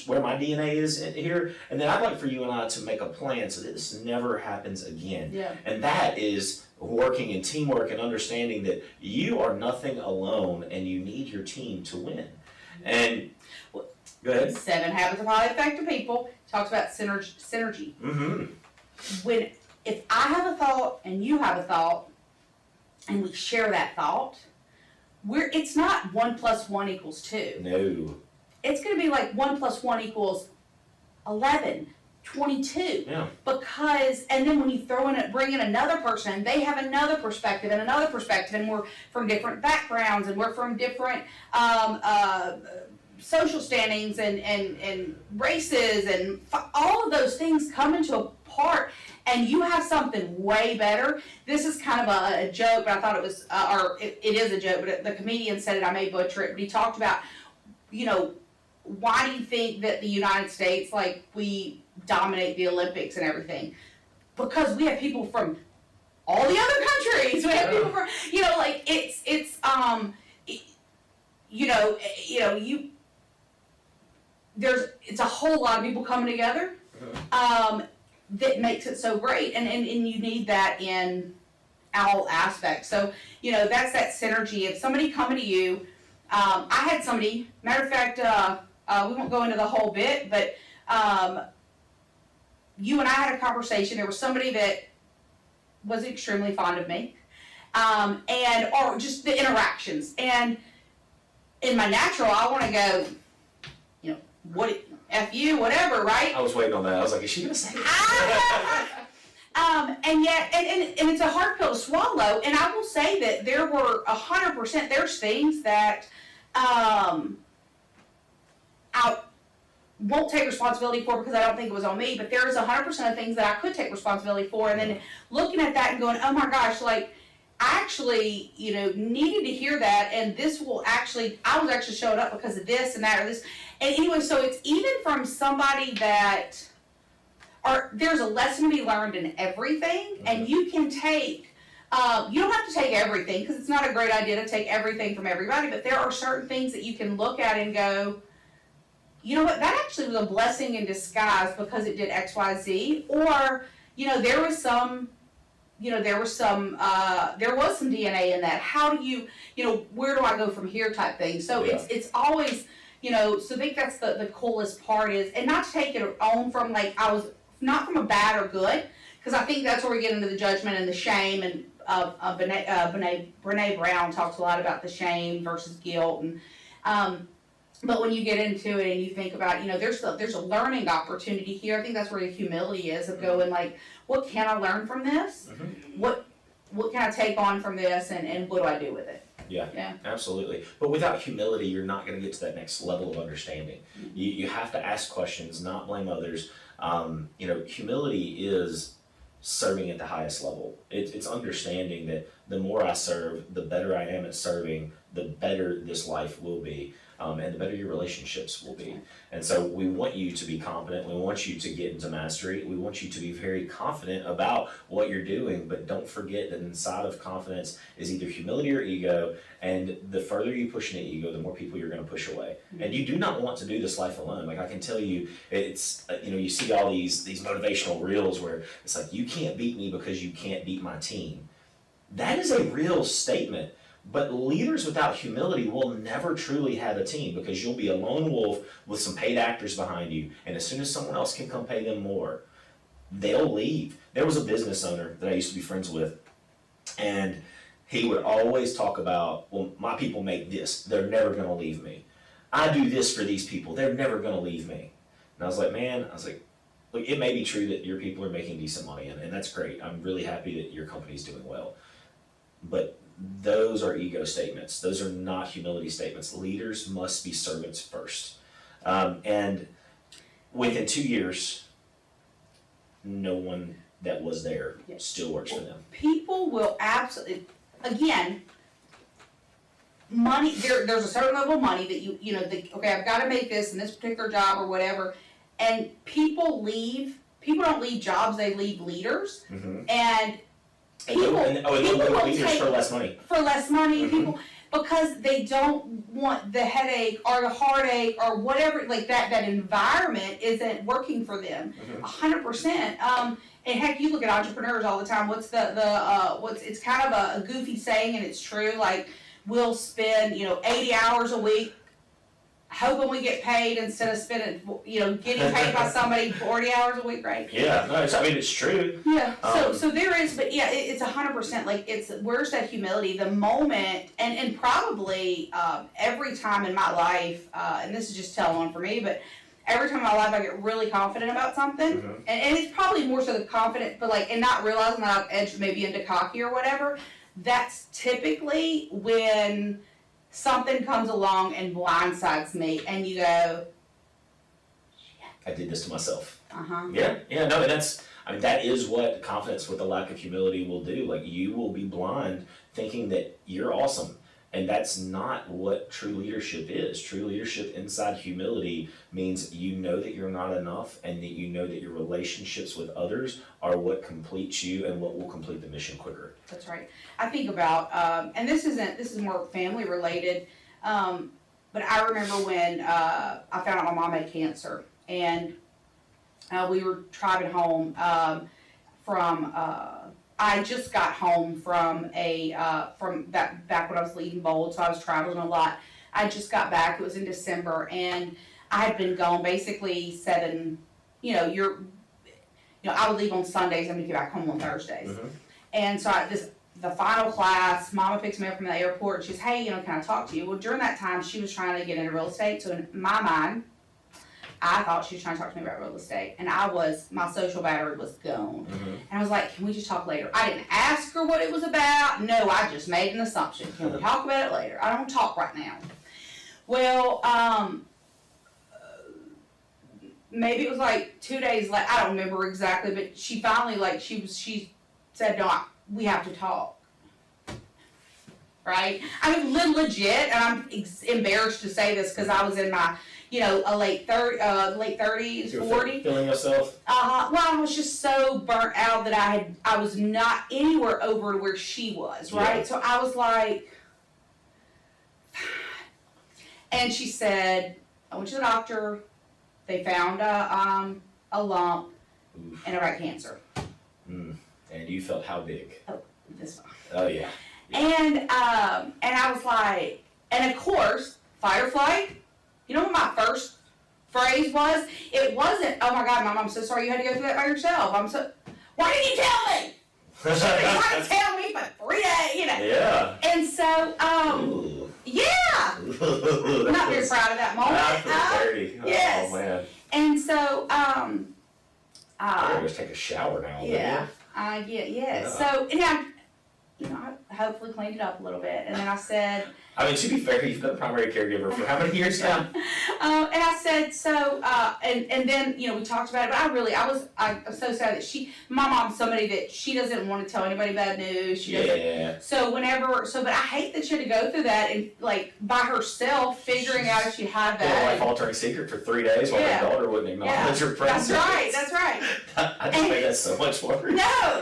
where my DNA is here, and then I'd like for you and I to make a plan so that this never happens again. Yeah. And that is working in teamwork and understanding that you are nothing alone, and you need your team to win. And go ahead. 7 Habits of Highly Effective People talks about synergy. Mm-hmm. If I have a thought and you have a thought, and we share that thought, it's not 1 + 1 = 2. No. It's going to be like 1 + 1 = 11, 22. Yeah. And then when you bring in another person, they have another perspective, and we're from different backgrounds, and we're from different social standings and races, and all of those things come into a apart and you have something way better. This is kind of a joke, but I thought it was, it is a joke, but the comedian said it, I may butcher it, but he talked about, why do you think that the United States, like, we dominate the Olympics and everything? Because we have people from all the other countries. We have people from, it's a whole lot of people coming together, that makes it so great. And you need that in all aspects. So, that's that synergy of somebody coming to you. I had somebody, matter of fact, we won't go into the whole bit, but, you and I had a conversation. There was somebody that was extremely fond of me, or just the interactions. And in my natural, I want to go, F you, whatever, right? I was waiting on that. I was like, is she going to say that? And yet, and it's a hard pill to swallow. And I will say that there were 100%, there's things that, I won't take responsibility for because I don't think it was on me, but there is 100% of things that I could take responsibility for, and then looking at that and going, oh my gosh, like, I actually, needed to hear that, and this will actually, I was actually showing up because of this and that or this, and anyway, so it's even from somebody that, there's a lesson to be learned in everything, and you can take, you don't have to take everything, because it's not a great idea to take everything from everybody, but there are certain things that you can look at and go, you know what, that actually was a blessing in disguise because it did X, Y, Z, or, there was some DNA in that. How do you, where do I go from here type thing? So it's always, so I think that's the coolest part is, and not to take it on from like, I was not from a bad or good, because I think that's where we get into the judgment and the shame, and Brene Brown talks a lot about the shame versus guilt, and, but when you get into it and you think about, there's a learning opportunity here. I think that's where the humility is of going like, what can I learn from this? What can I take on from this, and what do I do with it? Yeah, absolutely. But without humility, you're not going to get to that next level of understanding. You have to ask questions, not blame others. Humility is serving at the highest level. It's understanding that the more I serve, the better I am at serving, the better this life will be. And the better your relationships will be. And so we want you to be competent. We want you to get into mastery. We want you to be very confident about what you're doing, but don't forget that inside of confidence is either humility or ego, and the further you push into ego, the more people you're going to push away. And you do not want to do this life alone. Like I can tell you, it's, you see all these motivational reels where it's like, you can't beat me because you can't beat my team. That is a real statement. But leaders without humility will never truly have a team, because you'll be a lone wolf with some paid actors behind you. And as soon as someone else can come pay them more, they'll leave. There was a business owner that I used to be friends with, and he would always talk about, well, my people make this. They're never going to leave me. I do this for these people. They're never going to leave me. And I was like, look, it may be true that your people are making decent money, and that's great. I'm really happy that your company's doing well. But those are ego statements. Those are not humility statements. Leaders must be servants first. And within 2 years, no one that was there still works for them. People will absolutely, again, money, there's a certain level of money that okay, I've got to make this in this particular job or whatever. And people don't leave jobs, they leave leaders. And people will leaders take for less money. For less money, people, because they don't want the headache or the heartache or whatever, like that environment isn't working for them 100%. And heck, you look at entrepreneurs all the time. What's it's kind of a goofy saying, and it's true. Like, we'll spend 80 hours a week hoping we get paid instead of spending, getting paid by somebody 40 hours a week, right? Yeah, no, it's true. Yeah, so there is, but yeah, it's 100%, like, where's that humility? The moment, and probably every time in my life, and this is just telling on for me, but every time in my life I get really confident about something, and it's probably more so the confident, but like, and not realizing that I've edged maybe into cocky or whatever, that's typically when something comes along and blindsides me, and you go, I did this to myself. uh-huh. Yeah, no, and I mean, that is what confidence with a lack of humility will do. Like, you will be blind thinking that you're awesome. And that's not what true leadership is. True leadership inside humility means you know that you're not enough, and that you know that your relationships with others are what completes you and what will complete the mission quicker. That's right. I think about, and this is more family related, but I remember when I found out my mom had cancer, and we were driving home from. I just got home from back when I was leading Bold, so I was traveling a lot. I just got back. It was in December, and I had been gone basically 7. I would leave on Sundays and we'd get back home on Thursdays. Mm-hmm. And so the final class, Mama picks me up from the airport. And she's, hey, can I talk to you? Well, during that time, she was trying to get into real estate. So in my mind, I thought she was trying to talk to me about real estate, and my social battery was gone. Mm-hmm. And I was like, can we just talk later? I didn't ask her what it was about. No, I just made an assumption. Can we talk about it later? I don't want to talk right now. Well, maybe it was like 2 days later. I don't remember exactly, but she finally, she said, no, we have to talk. Right? I mean, legit, and I'm embarrassed to say this because I was in my, a late 30s, 40. Feeling yourself? Well, I was just so burnt out that I was not anywhere over to where she was, right? Yeah. So I was like, and she said, I went to the doctor. They found a lump, Oof. and I got cancer. And you felt how big? Oh, this one. Oh, yeah. And I was like, and of course, fight or flight. You know what my first phrase was? It wasn't, oh my God, Mom, I'm so sorry you had to go through that by yourself. Why didn't you tell me? She's been trying to tell me for 3 days, Yeah. And so, yeah. I'm not very proud of that moment. I feel dirty. Yes. Oh, man. And so, I gotta just take a shower now. yeah. Yeah. So, I hopefully cleaned it up a little bit. And then I said, I mean, to be fair, you've been a primary caregiver for how many years now? and I said, so, and then, we talked about it, but I'm so sad that my mom's somebody that she doesn't want to tell anybody bad news. She doesn't. Yeah. So but I hate that she had to go through that and, by herself, figuring out if she had Yeah, that. life-altering secret for 3 days while Yeah. her daughter wouldn't acknowledge her presence. That's right. I just made that so much worse. No,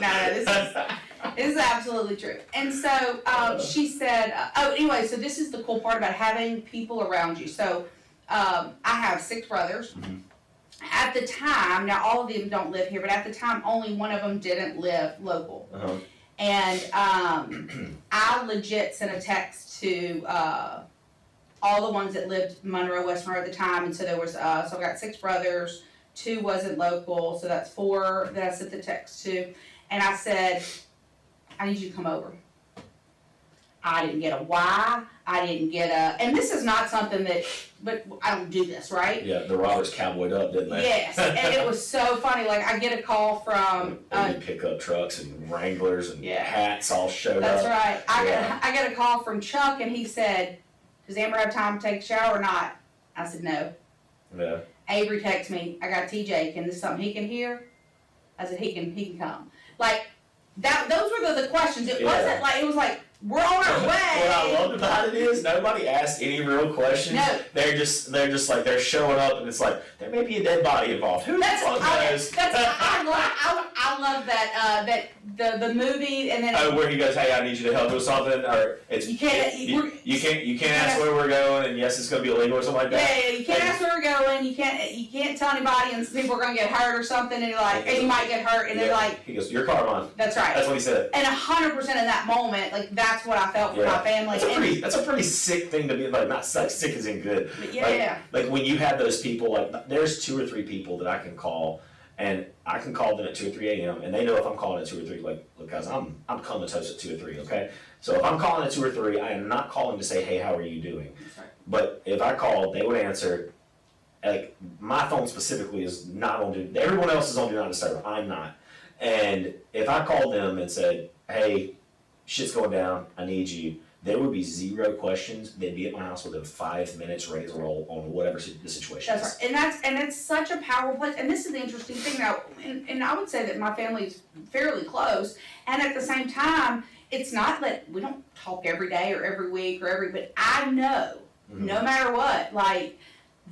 this is absolutely true. And so she said, anyway, so this is the cool part about having people around you. So I have 6 brothers. Mm-hmm. At the time, now all of them don't live here, but at the time only one of them didn't live local. Uh-huh. And I legit sent a text to all the ones that lived Monroe, West Monroe at the time. And so there was, so I got 6 brothers, 2 wasn't local, so that's 4 that I sent the text to. And I said, I need you to come over. I didn't get a why. I didn't get and this is not something but I don't do this, right? Yeah, the Roberts cowboyed up, didn't they? Yes, and it was so funny. Like, I get a call from, pickup trucks and Wranglers and Yeah. hats all showed that's up. right. Yeah. I got a call from Chuck, and he said, does Amber have time to take a shower or not? I said, no. Yeah. Avery texted me, I got TJ, can this something he can hear? I said, he can come. Like, those were the questions. It Yeah. wasn't like, it was like, we're on our way. What I loved about it is nobody asked any real questions. No. They're just like they're showing up, and it's like there may be a dead body involved. Who the fuck knows? I love that the movie, and then Oh, where he goes, hey, I need you to help with something, or it's You can't- you can't ask where we're going, and yes, it's gonna be illegal or something like that. yeah, you can't ask where we're going. You can't tell anybody, and people are gonna get hurt or something, and you're like, and you might get hurt, and they're Yeah. like, He goes, your car, Mom. that's right. That's what he said. And 100% in that moment, like that's what I felt for my family. That's a pretty sick thing to be like. Not sick as in good. Yeah. Like when you have those people, like there's 2 or 3 people that I can call, and I can call them at 2 or 3 a.m. and they know if I'm calling at 2 or 3, like, look guys, I'm comatose at 2 or 3, okay? So if I'm calling at 2 or 3, I am not calling to say, hey, how are you doing? That's right. But if I called, they would answer. Like my phone specifically is not on do. Everyone else is on do not disturb. I'm not. And if I called them and said, hey, shit's going down, I need you, there would be zero questions. They'd be at my house within 5 minutes, ready to roll on whatever the situation That's is. right, and it's such a powerful place. And this is the interesting thing now. And I would say that my family's fairly close, and at the same time, it's not that we don't talk every day or every week but I know no matter what, like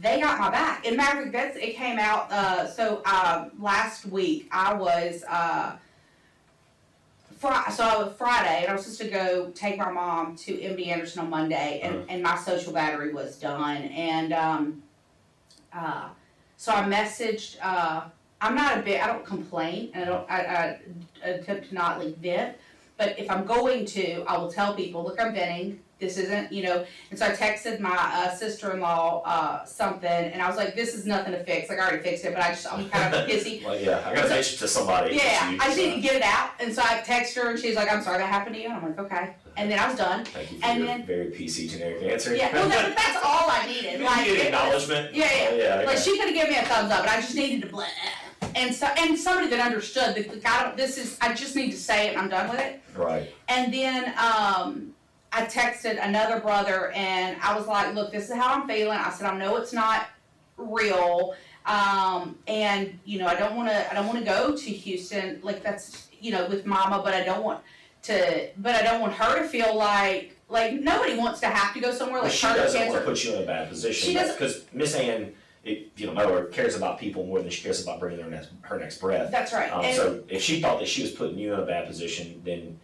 they got my back. And matter of fact, it came out. Last week I was. Friday, and I was supposed to go take my mom to MD Anderson on Monday, and my social battery was done. And so I messaged. I don't complain, and I attempt to not like vent. But if I'm going to, I will tell people, look, I'm venting. This isn't, And so I texted my sister-in-law something, and I was like, this is nothing to fix. Like, I already fixed it, but I'm kind of pissy. Well, yeah, I gotta mention to somebody. Yeah, I just need to get it out. And so I texted her, and she's like, I'm sorry that happened to you. And I'm like, okay. And then I was done. Thank you for And your then- very PC generic answer. Yeah, well, that's all I needed. You need acknowledgement. Yeah. Like, okay. she could have given me a thumbs up, but I just needed to and somebody that understood that I just need to say it and I'm done with it. Right. And then I texted another brother and I was like, look, this is how I'm feeling. I said, I know it's not real. And I don't want to go to Houston. Like that's, with mama, but I don't want her to feel like nobody wants to have to go somewhere like She doesn't want to put you in a bad position. She doesn't. Because Miss Ann, mother cares about people more than she cares about bringing her next breath. That's right. So if she thought that she was putting you in a bad position, then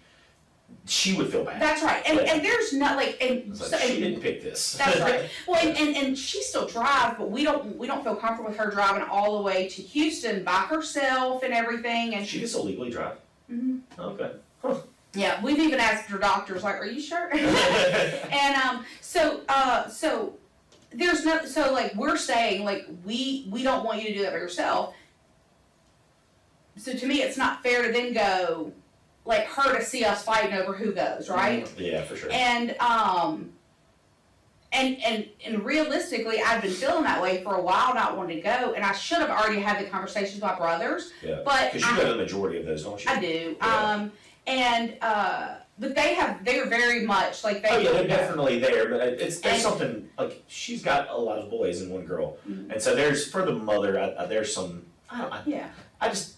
she would feel bad. That's right. And there's not she didn't pick this. That's right. Well, and she still drives, but we don't feel comfortable with her driving all the way to Houston by herself and everything. And She can still legally drive. Mhm. Okay. Huh. Yeah, we've even asked her doctors, like, are you sure? And so there's no, so like we're saying like we don't want you to do that by yourself. So to me, it's not fair to then go like her to see us fighting over who goes, right? Yeah, for sure. And and realistically, I've been feeling that way for a while, not wanting to go, and I should have already had the conversations with my brothers. Yeah. But Because you go to the majority of those, don't you? I do. Yeah. But they're very much like they. Oh yeah, they're definitely there, but there's And- something like she's got a lot of boys and one girl, Mhm. and so there's for the mother. There's some. Yeah. I just.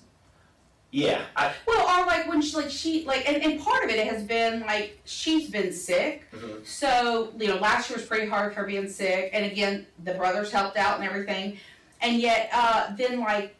Yeah. Well, or like when and part of it has been like she's been sick. Mhm. So last year was pretty hard for her being sick, and again the brothers helped out and everything, and yet then like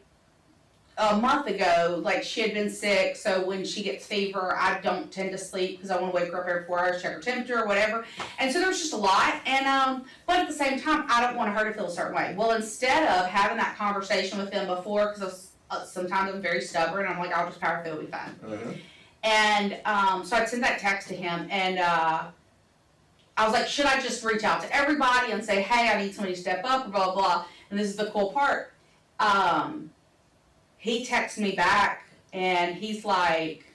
a month ago, like she had been sick. So when she gets fever, I don't tend to sleep because I want to wake her up every 4 hours, check her temperature or whatever. And so there was just a lot, and but at the same time, I don't want her to feel a certain way. Well, instead of having that conversation with them before, because sometimes I'm very stubborn. I'm like, I'll just power through, it'll be fine. Mm-hmm. And so I sent that text to him, and I was like, should I just reach out to everybody and say, hey, I need somebody to step up, or blah, blah, blah. And this is the cool part. He texts me back, and he's like,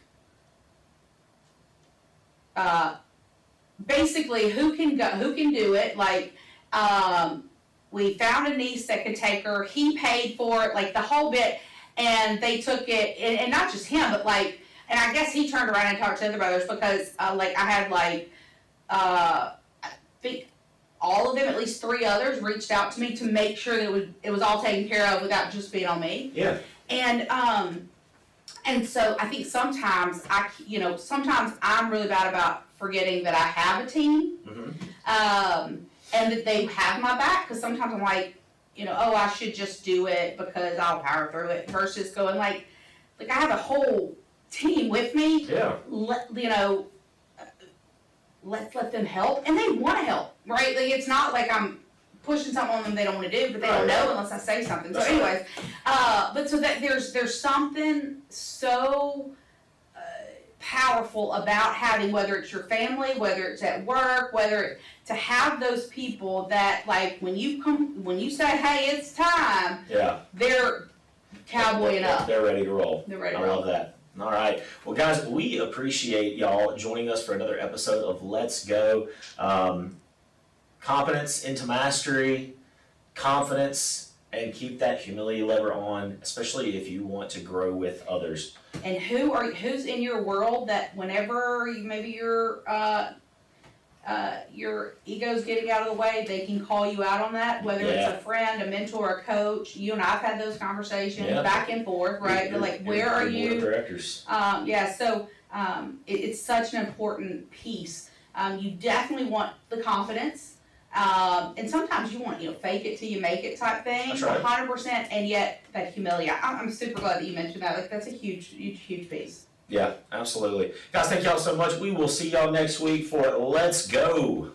basically, who can do it? Like, we found a niece that could take her. He paid for it, like the whole bit, and they took it, and not just him, but like, and I guess he turned around and talked to other brothers because, like, I had like, I think all of them, at least 3 others, reached out to me to make sure that it was all taken care of without just being on me. Yeah. And so I think sometimes sometimes I'm really bad about forgetting that I have a team. Mm-hmm. And that they have my back, because sometimes I'm like, I should just do it because I'll power through it, versus going like I have a whole team with me. Yeah. Let's let them help, and they want to help, right? Like it's not like I'm pushing something on them they don't want to do, but they don't know unless I say something. So, anyways, but so that there's something so powerful about having, whether it's your family, whether it's at work, to have those people that like when you say, hey, it's time, Yeah. they're cowboying up. They're ready to roll. They're ready to I roll. love that. All right. Well, guys, we appreciate y'all joining us for another episode of Let's Go. Competence into mastery, confidence, and keep that humility lever on, especially if you want to grow with others. And who's in your world that whenever maybe you're your ego's getting out of the way, they can call you out on that, whether it's Yeah. a friend, a mentor, a coach. You and I've had those conversations Yeah. back and forth, right? They're like, where are Your board of you? directors. So it's such an important piece. You definitely want the confidence, and sometimes you want, fake it till you make it type thing. That's right. 100%, and yet that humility. I'm super glad that you mentioned that. Like, that's a huge, huge, huge piece. Yeah, absolutely. Guys, thank y'all so much. We will see y'all next week for Let's Go.